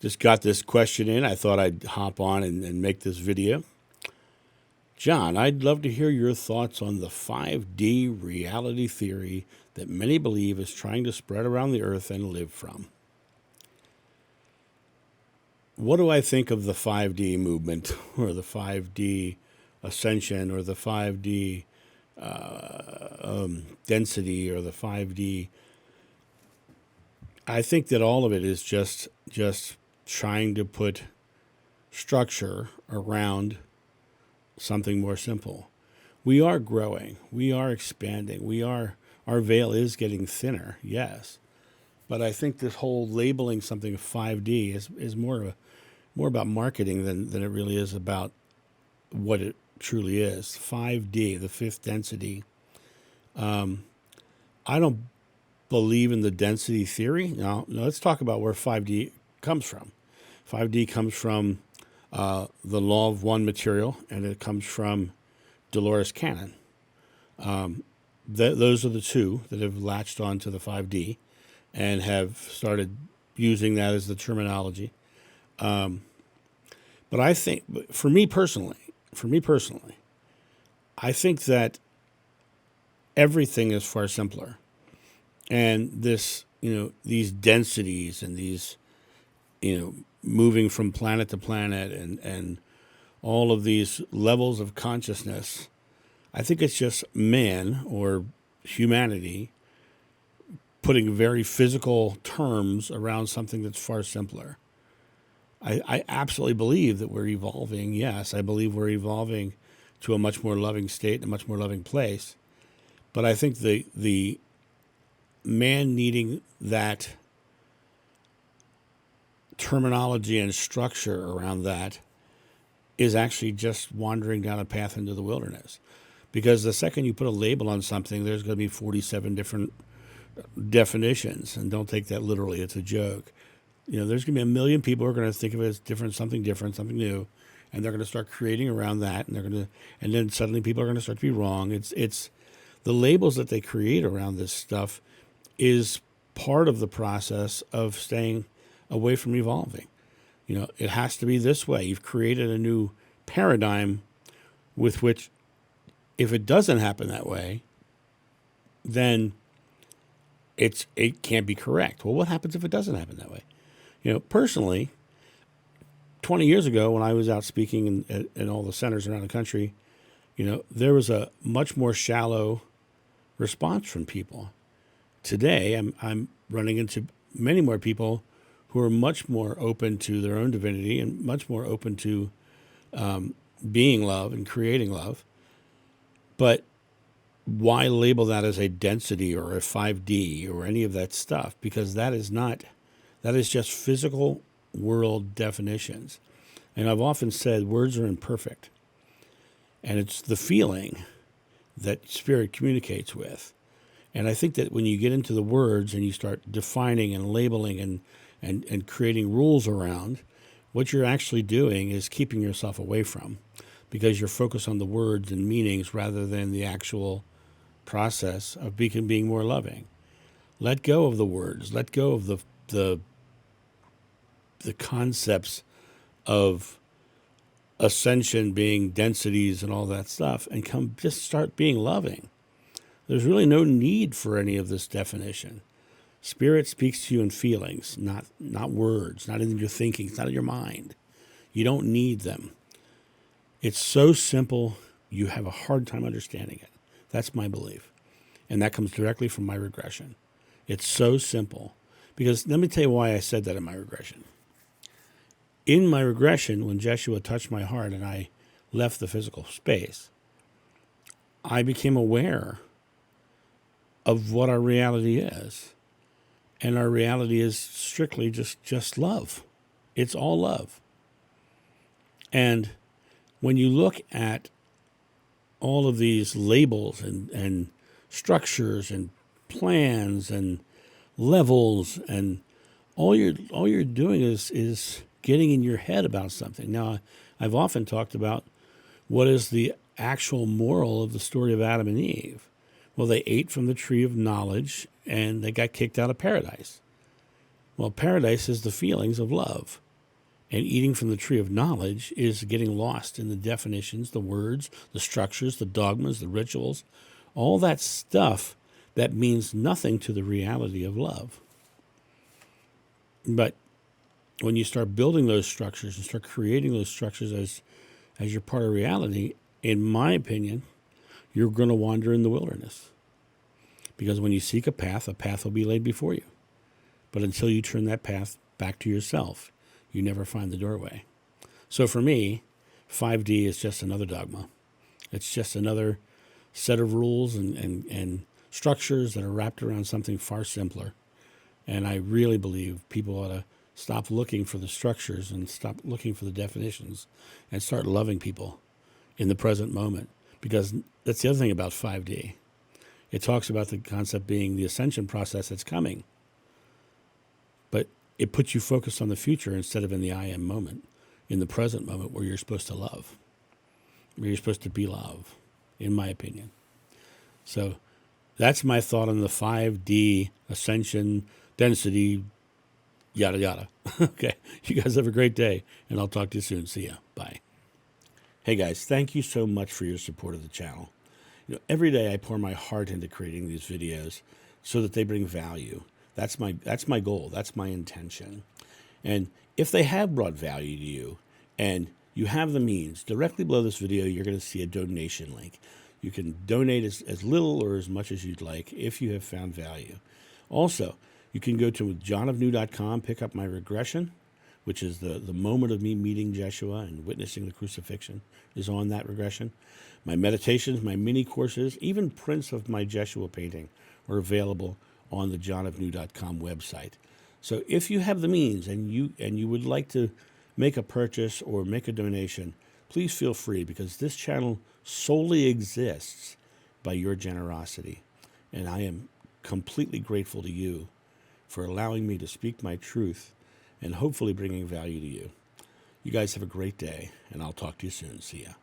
Just got this question in. I thought I'd hop on and make this video. John, I'd love to hear your thoughts on the 5D reality theory that many believe is trying to spread around the earth and live from. What do I think of the 5D movement or the 5D ascension or the 5D density or the 5D? I think that all of it is just trying to put structure around something more simple. We are growing. We are expanding. Our veil is getting thinner, yes. But I think this whole labeling something 5D is more about marketing than it really is about what it truly is. 5D, the fifth density. I don't believe in the density theory. No, let's talk about where 5D comes from. 5D comes from the law of one material, and it comes from Dolores Cannon. Those are the two that have latched on to the 5D and have started using that as the terminology. But I think, for me personally, I think that everything is far simpler. And these densities and these, moving from planet to planet and all of these levels of consciousness, I think it's just man or humanity putting very physical terms around something that's far simpler. I absolutely believe that we're evolving. Yes, I believe we're evolving to a much more loving state, a much more loving place. But I think the man needing that terminology and structure around that is actually just wandering down a path into the wilderness. Because the second you put a label on something, there's going to be 47 different definitions. And don't take that literally. It's a joke. There's going to be a million people who are going to think of it as something different, something new. And they're going to start creating around that. And then suddenly people are going to start to be wrong. It's the labels that they create around this stuff is part of the process of staying away from evolving. It has to be this way. You've created a new paradigm with which, if it doesn't happen that way, then it can't be correct. Well, what happens if it doesn't happen that way? Personally, 20 years ago when I was out speaking in all the centers around the country, there was a much more shallow response from people. Today, I'm running into many more people who are much more open to their own divinity and much more open to being love and creating love. But why label that as a density or a 5D or any of that stuff? Because that is just physical world definitions. And I've often said words are imperfect. And it's the feeling that spirit communicates with. And I think that when you get into the words and you start defining and labeling and creating rules around, what you're actually doing is keeping yourself away from, because you're focused on the words and meanings rather than the actual process of being more loving. Let go of the words. Let go of the concepts of ascension being densities and all that stuff, and just start being loving. There's really no need for any of this definition. Spirit speaks to you in feelings, not words, not in your thinking, it's not in your mind. You don't need them. It's so simple, you have a hard time understanding it. That's my belief. And that comes directly from my regression. It's so simple. Because let me tell you why I said that in my regression. In my regression, when Jeshua touched my heart and I left the physical space, I became aware of what our reality is. And our reality is strictly just love. It's all love. And when you look at all of these labels and structures and plans and levels, and all you're doing is getting in your head about something. Now, I've often talked about what is the actual moral of the story of Adam and Eve. Well, they ate from the tree of knowledge and they got kicked out of paradise. Well, paradise is the feelings of love. And eating from the tree of knowledge is getting lost in the definitions, the words, the structures, the dogmas, the rituals, all that stuff that means nothing to the reality of love. But when you start building those structures and start creating those structures as your part of reality, in my opinion, you're going to wander in the wilderness. Because when you seek a path will be laid before you. But until you turn that path back to yourself, you never find the doorway. So for me, 5D is just another dogma. It's just another set of rules and structures that are wrapped around something far simpler. And I really believe people ought to stop looking for the structures and stop looking for the definitions and start loving people in the present moment. Because that's the other thing about 5D. It talks about the concept being the ascension process that's coming. But it puts you focused on the future instead of in the I am moment, in the present moment where you're supposed to love, where you're supposed to be love, in my opinion. So that's my thought on the 5D ascension, density, yada, yada. Okay, you guys have a great day, and I'll talk to you soon. See ya. Bye. Hey, guys, thank you so much for your support of the channel. Every day I pour my heart into creating these videos so that they bring value. That's my goal. That's my intention. And if they have brought value to you and you have the means, directly below this video, you're going to see a donation link. You can donate as little or as much as you'd like if you have found value. Also, you can go to johnofnew.com, pick up my regression, which is the moment of me meeting Jeshua and witnessing the crucifixion is on that regression. My meditations, my mini courses, even prints of my Jeshua painting are available on the johnofnew.com website. So if you have the means and you would like to make a purchase or make a donation, please feel free, because this channel solely exists by your generosity. And I am completely grateful to you for allowing me to speak my truth and hopefully bringing value to you. You guys have a great day, and I'll talk to you soon. See ya.